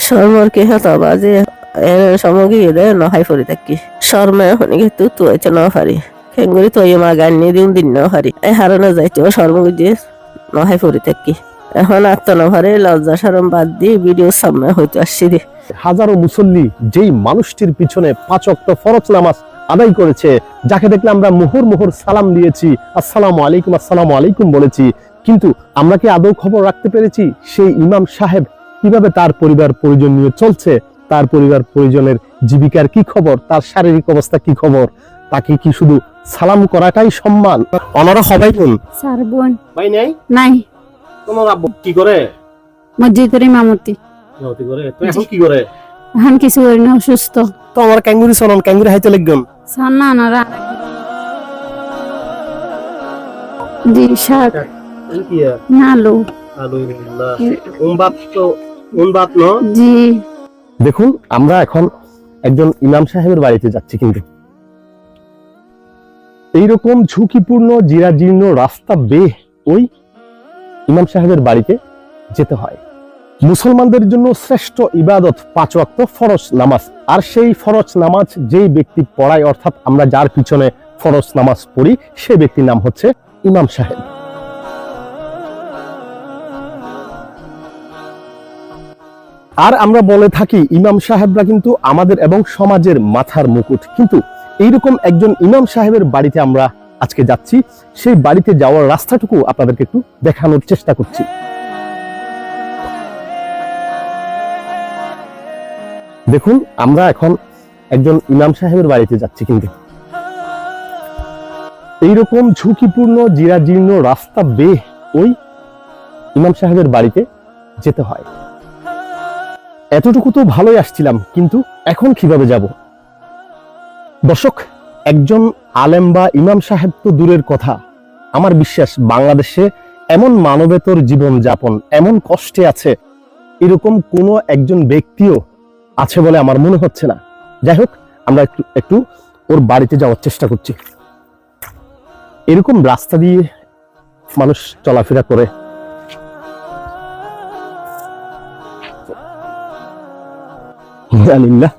শর্মকে হতবাজি সমগি দেয় নহাই ফরি থাকি শর্মে হনিকে তু হয়েছে ন ফারি খেঙ্গুরি তো মা গান্নি দিন দিন ন ফারি এই হারানো যাইতে শর্মগি দিয়ে নহাই ফরি থাকি এখন আত্মনভারে লজ্জা শরম বাদ দিয়ে ভিডিও সামনে হইতে আসছি দি হাজারো মুসল্লি যেই মানুষটির পিছনে 5 ওয়াক্ত ফরজ নামাজ আদায় করেছে, যাকে দেখলে আমরা মুহুর সালাম দিয়েছি, আসসালামু আলাইকুম বলেছি, কিন্তু আমরা কি আদৌ খবর রাখতে পেরেছি সেই ইমাম সাহেব কিভাবে তার পরিবার পরিজন নিয়ে চলছে, তার পরিবার পরিজনের জীবিকার কি খবর, তার শারীরিক অবস্থা কি খবর, তাকে কি শুধু সালাম করাটাই সম্মান? ওনারা সবাই কোন স্যার বোন ভাই নাই তোমার আব্বু কি করে? মসজিদের ইমামতি করে। তো এখন কি করে? এখন কিছু করি না, অসুস্থ। তো আমার ক্যাঙ্গুরি সনন ক্যাঙ্গুরি হাইতে লাগবেন সান্না নারা জি শাক নালু জি। দেখুন, আমরা এখন একজন ইমাম সাহেবের বাড়িতে যাচ্ছি, কিন্তু এইরকম ঝুঁকিপূর্ণ জিরাজীর্ণ রাস্তা বেয়ে ওই ইমাম সাহেবের বাড়িতে যেতে হয়। মুসলমানদের জন্য শ্রেষ্ঠ ইবাদত 5 ওয়াক্ত ফরজ নামাজ, আর সেই ফরজ নামাজ যেই ব্যক্তি পড়ায়, অর্থাৎ আমরা যার পিছনে ফরজ নামাজ পড়ি, সেই ব্যক্তির নাম হচ্ছে ইমাম সাহেব। আর আমরা বলে থাকি ইমাম সাহেবরা কিন্তু আমাদের এবং সমাজের মাথার মুকুট, কিন্তু এইরকম একজন ইমাম সাহেবের বাড়িতে আমরা আজকে যাচ্ছি। সেই বাড়িতে যাওয়ার রাস্তাটুকু আপনাদেরকে একটু দেখানোর চেষ্টা করছি। দেখুন, আমরা এখন একজন ইমাম সাহেবের বাড়িতে যাচ্ছি, কিন্তু এইরকম ঝুঁকিপূর্ণ জিরাজীর্ণ রাস্তা বেয়ে ওই ইমাম সাহেবের বাড়িতে যেতে হয়। এতটুকু তো ভালোই আসছিলাম, কিন্তু এখন কিভাবে যাব? দর্শক, একজন আলেম বা ইমাম সাহেব তো দূরের কথা, আমার বিশ্বাস বাংলাদেশে এমন মানবেতর জীবন যাপন, এমন কষ্টে আছে, এরকম কোনো একজন ব্যক্তিও আছে বলে আমার মনে হচ্ছে না। যাই হোক, আমরা একটু ওর বাড়িতে যাওয়ার চেষ্টা করছি। এরকম রাস্তা দিয়ে মানুষ চলাফেরা করে, আলিল্লাহ।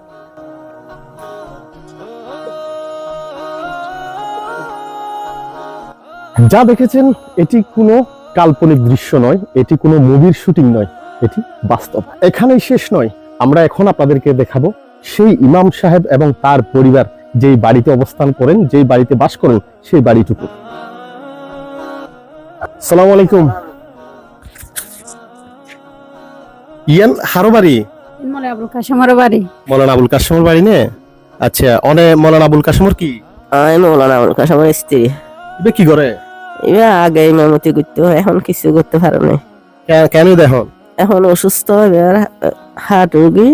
যা দেখেছেন এটি কোনো কাল্পনিক দৃশ্য নয়, এটি কোনো মুভির শুটিং নয়, এটি বাস্তব। এখানেই শেষ নয়, আমরা এখন আপনাদেরকে দেখাবো সেই ইমাম সাহেব এবং তার পরিবার যেই বাড়িতে অবস্থান করেন, যেই বাড়িতে বাস করেন, সেই বাড়িটুকু। আসসালামু আলাইকুম। ইয়ান হারো বাড়ি মৌলানা আবুল কাশেমের বাড়ি। মৌলানা আবুল কাশেমের বাড়ি নে? আচ্ছা, অনে মৌলানা আবুল কাশেমের কি? মৌলানা আবুল কাশেমের স্ত্রী। ইবে কি করে? ইবে আগে ইমামতি করতে, এখন কিছু করতে পারে না। কেন দেখুন? এখন অসুস্থ, এবার হার্ট রোগী,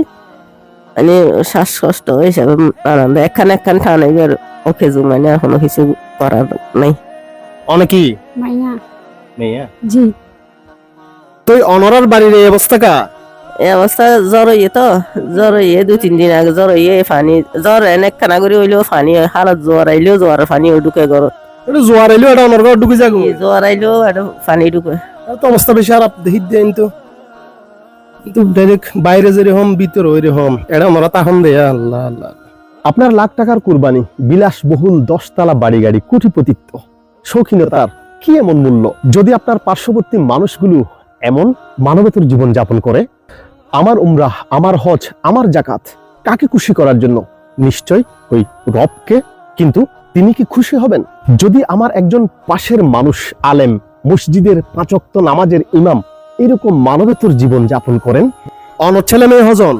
মানে শ্বাসকষ্ট হিসাবে নানান একখান টান, এবার ওকে মানে এখনো কিছু করার নাই। অনেকই মাইয়া মেয়া জি। তো অনরার বাড়ির এই অবস্থা কা? এই অবস্থা জ্বর হইয়ে, তো জ্বর হইয়ে 2-3 দিন আগে জ্বর হইয়ে পানি জ্বর এনেকখানা করে হইলেও পানি হালত জ্বর আইলেও জ্বর পানি ঢুকে ঘর, জোয়ার আইলেও এটা অনর ঘর ঢুকে যাগো, জ্বর আইলেও এটা পানি ঢুকে। তো অবস্থা বেশি খারাপ দেখি দেন তো, কিন্তু ডাইরেক্ট বাইরে যেরকম ভিতর ওই রকম, এটা ওনারা তখন দেয়। আল্লাহ আল্লাহ। আপনার লাখ টাকার কুরবানি, বিলাসবহুল 10 তলা বাড়ি গাড়ি, কোটিপতিত্ব, শৌখিনতার কি এমন মূল্য? যদি আপনার পার্শ্ববর্তী মানুষগুলো এমন মানবেতর জীবন যাপন করে, আমার উমরাহ, আমার হজ, আমার জাকাত কাকে খুশি করার জন্য? নিশ্চয় ওই রবকে। কিন্তু তিনি কি খুশি হবেন যদি আমার একজন পাশের মানুষ আলেম, মসজিদের 5 ওয়াক্ত নামাজের ইমাম এরকম মানবেতর জীবন যাপন করেন? অন ছেলে মেয়ে হজন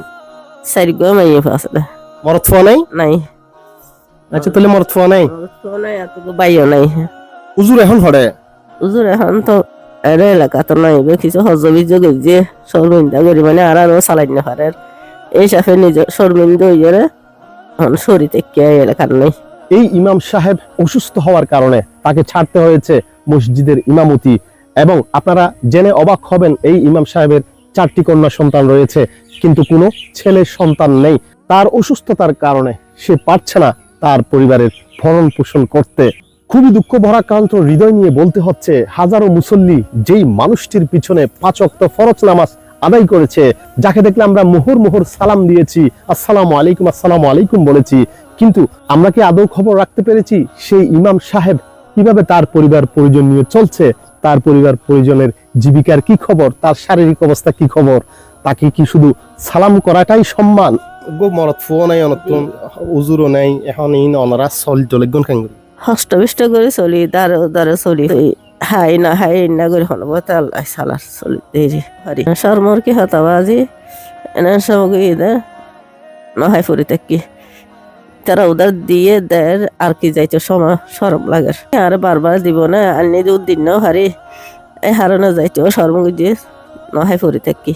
সাইগো মাইয়ে ফাসলে মরত ফোয়া নাই? নাই। আচ্ছা, তাহলে মরত ফোয়া নাই, নাই, এত বাইও নাই। হুজুর এখন হরে? হুজুর এখন তো এর এলাকা তো নাই, কিছু হজবিযোগ যে শর্মিন্দা করি, মানে আর চালাই না পারে, এই সাথে নিজে শর্মিন্দা হয়ে যাবে, শরীরে কে এলাকার নেই। এই ইমাম সাহেব অসুস্থ হওয়ার কারণে তাকে ছাড়তে হয়েছে মসজিদের ইমামতি, এবং আপনারা জেনে অবাক হবেন এই ইমাম সাহেবের 4টি কন্যা সন্তান রয়েছে, কিন্তু কোনো ছেলে সন্তান নেই। তার অসুস্থতার কারণে সে পারছে না তার পরিবারের ভরণ পোষণ করতে। খুবই দুঃখ ভরাক্রান্ত হৃদয় নিয়ে বলতে হচ্ছে, হাজারো মুসল্লি যেই মানুষটির পিছনে 5 ওয়াক্ত ফরজ নামাজ আদায় করেছে, যাকে দেখলে আমরা মোহর মোহর সালাম দিয়েছি, আসসালামু আলাইকুম বলেছি, কিন্তু আমরা কি আদৌ খবর রাখতে পেরেছি সেই ইমাম সাহেব কিভাবে তার পরিবার পরিজন নিয়ে চলছে, তার পরিবার পরিজনের জীবিকার কি খবর, তার শারীরিক অবস্থা কি খবর? তাকে কি শুধু সালাম করাটাই সম্মান? গো মরত ফোন নাই, অনতন উজুরও নাই, এখন ইন অনরা চল জলেগুন খাঙ্গুরি হষ্টবিষ্ট করে চলি, দারে চলি, হাই না করে হনবত আল্লাহ সালার চলি দেরি হারি শর্মর কি হতাবা আজি এনে সামগ্রী দে নহাই ফুরি থাকি তারা উদার দিয়ে দেয় আর কি যাইতে সময় সরম লাগে আর বারবার দিব না আনি দিন হারি এই হারানো যাইতেও সরমগ্রী দিয়ে নহাই ফুরি থাকি।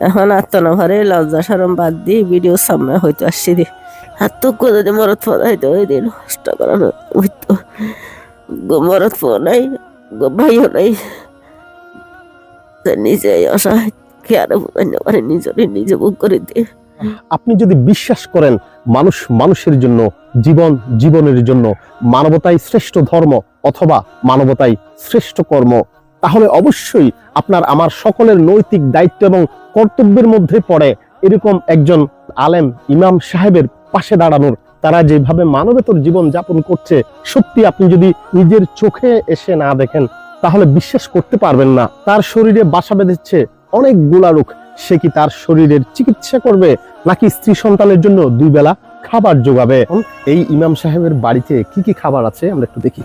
এখন আত্মনভারে লজ্জা সরম বাদ দিয়ে ভিডিওর সামনে হয়তো আসছি দি হাত তো করে দিয়ে মরত ফোন হয়তো ওই দিন কষ্ট করানো হইতো মরত ফোন নাই ভাইও নাই নিজে অসহায় খেয়ারে পারে নিজে বুক করে দিয়ে। আপনি যদি বিশ্বাস করেন মানুষ মানুষের জন্য, জীবন জীবনের জন্য, মানবতাই শ্রেষ্ঠ ধর্ম অথবা মানবতাই শ্রেষ্ঠ কর্ম, তাহলে অবশ্যই আপনার আমার সকলের নৈতিক দায়িত্ব এবং কর্তব্যের মধ্যে পড়ে এরকম একজন আলেম ইমাম সাহেবের পাশে দাঁড়ানোর। তারা যেভাবে মানবেতর জীবন যাপন করছে, সত্যি আপনি যদি নিজের চোখে এসে না দেখেন তাহলে বিশ্বাস করতে পারবেন না। তার শরীরে বাসা বেঁধেছে অনেকগুলা রোগ, সে কি তার শরীরের চিকিৎসা করবে নাকি স্ত্রী সন্তানের জন্য 2 বেলা খাবার যোগাবে? এই ইমাম সাহেবের বাড়িতে কি কি খাবার আছে আমরা একটু দেখি।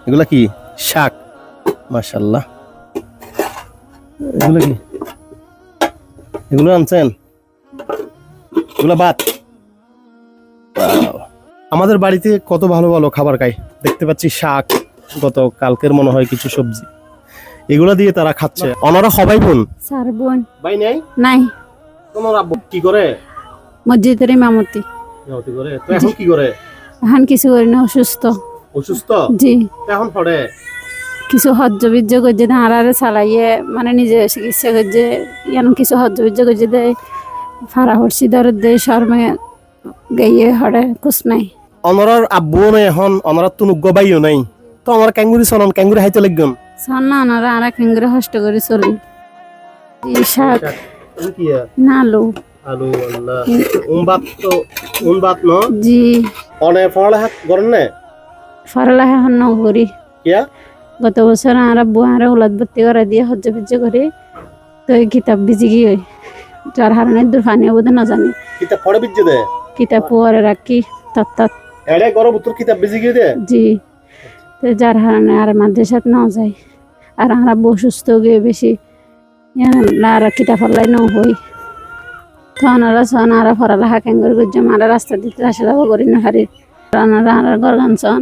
এগুলা কি শাক? মাশাআল্লাহ। এগুলো কি? এগুলো আনছেন? এগুলো ভাত। আমাদের বাড়িতে কত ভালো ভালো খাবার খাই, দেখতে পাচ্ছি শাক, গত কালকের মনে হয় কিছু সবজি, এগুলা দিয়ে তারা খাচ্ছে। ওনারা সবাই বোন? চার বোন। ভাই নাই? নাই। তোমার আব্বু কি করে? মসজিদের ইমামতি। ইমামতি করে। তো এখন কি করে? এখন কিছু করি না, অসুস্থ। অসুস্থ? জি। এখন পড়ে কিছু হজ্জ বিজ্জ করছে হারারে চালাইয়ে, মানে নিজে চিকিৎসা করছে, এখন কিছু হজ্জ বিজ্জ করছে দেয়, ফাড়া হরছি দরে দেয়, শর্মে গাইয়ে হরে কুছ নাই। অনরার আব্বুও নাই, এখন অনরার তো নুগ্গবাইও নাই, তো আমার ক্যাঙ্গুরি চলন, ক্যাঙ্গুরি হাইতে লাগবেন শোন না, ওনারা আর কেঙ্গুরে কষ্ট করে চলি। শাক না আলু। আলু আল্লাহ উনবাত ন। জি। অনে পড়ালেখা করেন না? পড়ালেখা এখন নগরি। কিয়া? গত বছর আর আব্বু আর উলাদ ভর্তি করে দিয়ে হজ্জ বিজ্জ করে, তো এই কিতাব বিজি গিয়ে যার হারণে দূর ফানি বোধ না জানি কিতাব পড়ে বিজ্জে দে, কিতাব পড়ে রাখি তত্ত্ব এড়ে গরব উত্তর কিতাব বিজি গিয়ে দে। জি। তো যার হারণে আর মাদ্রাসাত না যায়, আর আর আব্বু অসুস্থ গিয়ে বেশি আর কিতাব পড়লাই ন হই, তো ওনারা সন আর পড়ালেখা কেঙ্গর করছে, আর রাস্তা দিতে আসা যাবো করি না হারি, ওনারা আর গরগান সন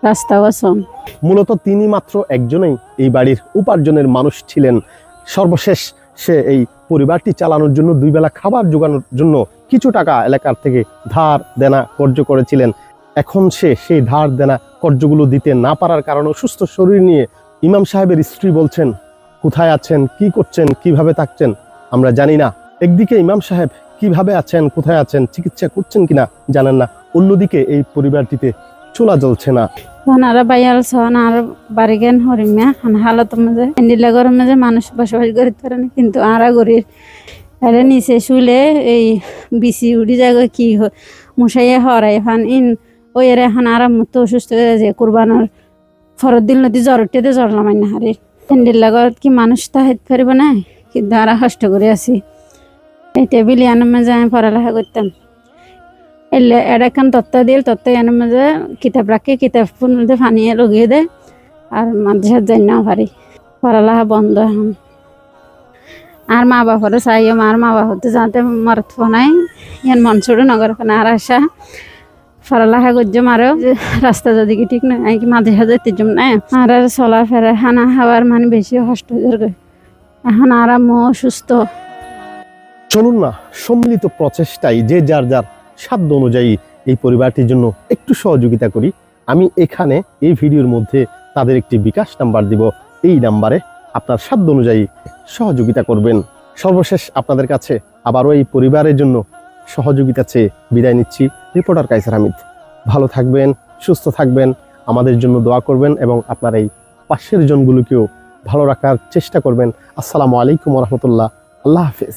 রাস্তাও সন। মূলত তিনি মাত্র একজনেই এই বাড়ির উপার্জনের মানুষ ছিলেন। সর্বশেষ সে এই পরিবারটি চালানোর জন্য 2 বেলা খাবার জোগানোর জন্য কিছু টাকা এলাকার থেকে ধার দেনা কর্য করেছিলেন। এখন সে সেই ধার দেনা কর্যগুলো দিতে না পারার কারণে সুস্থ শরীর নিয়ে ইমাম সাহেবের স্ত্রী বলছেন, কোথায় আছেন, কি করছেন, কিভাবে থাকছেন আমরা জানি না। একদিকে ইমাম সাহেব কিভাবে আছেন, কোথায় আছেন, চিকিৎসা করছেন কিনা জানেন না, অন্যদিকে এই পরিবারটিতে চোলা জ্বলছে না। ওনারা বাইয়াল সন আর বাড়ি জ্ঞান হরিমিয়া হালত মাঝে এন্ডিলা গরম মাঝে মানুষ বসবাস করতে পারে না, কিন্তু আরা গরির এর নিচে শুলে এই বিসি উড়ি যায় কি মশাইয়া হরাই এখন ইন ওই এর এখন আরাম মতো অসুস্থ হয়ে যায়, কুরবানোর ফরত দিল নদী জ্বর উঠতে জ্বর নামাই না হারির এন্ডিলা গরত কি মানুষ তা হেঁটে পারিব না, কিন্তু আরা কষ্ট করে আছি। এই টেবিল আনার মাঝে আমি পড়ালেখা করতাম, এলে এখান তত্ত্ব দিল, তত্ত্ব এনের মাঝে কিতাব রাখি, কিতাব মধ্যে ফানিয়ে লगिয়ে দেয়, আর মাদ্রাসাত যাই না পারি, পড়ালেখা বন্ধ এখন। আর মা বাবারও চাই, আর মা বাবা যাতে মরত ফোনাই ইয়ান মন ছোড়ো নগর ফোনা আর আসা পড়ালেখা করছো মারো রাস্তা যদি ঠিক নয় কি মাদ্রাসা যেতে জম না, আর চলা ফেরা খানা খাওয়ার মানে বেশি কষ্ট হয়ে এখন আর সুস্থ। চলুন না সম্মিলিত প্রচেষ্টায় যে যার যার সাধ্য অনুযায়ী এই পরিবারটির জন্য একটু সহযোগিতা করি। আমি এখানে এই ভিডিওর মধ্যে তাদের একটি বিকাশ নাম্বার দিব, এই নাম্বারে আপনার সাধ্য অনুযায়ী সহযোগিতা করবেন। সর্বশেষ আপনাদের কাছে আবারও এই পরিবারের জন্য সহযোগিতা চেয়ে বিদায় নিচ্ছি। রিপোর্টার কায়সার হামিদ। ভালো থাকবেন, সুস্থ থাকবেন, আমাদের জন্য দোয়া করবেন এবং আপনার এই পাশের জনগুলোকেও ভালো রাখার চেষ্টা করবেন। আসসালামু আলাইকুম রহমতুল্লাহ। আল্লাহ হাফেজ।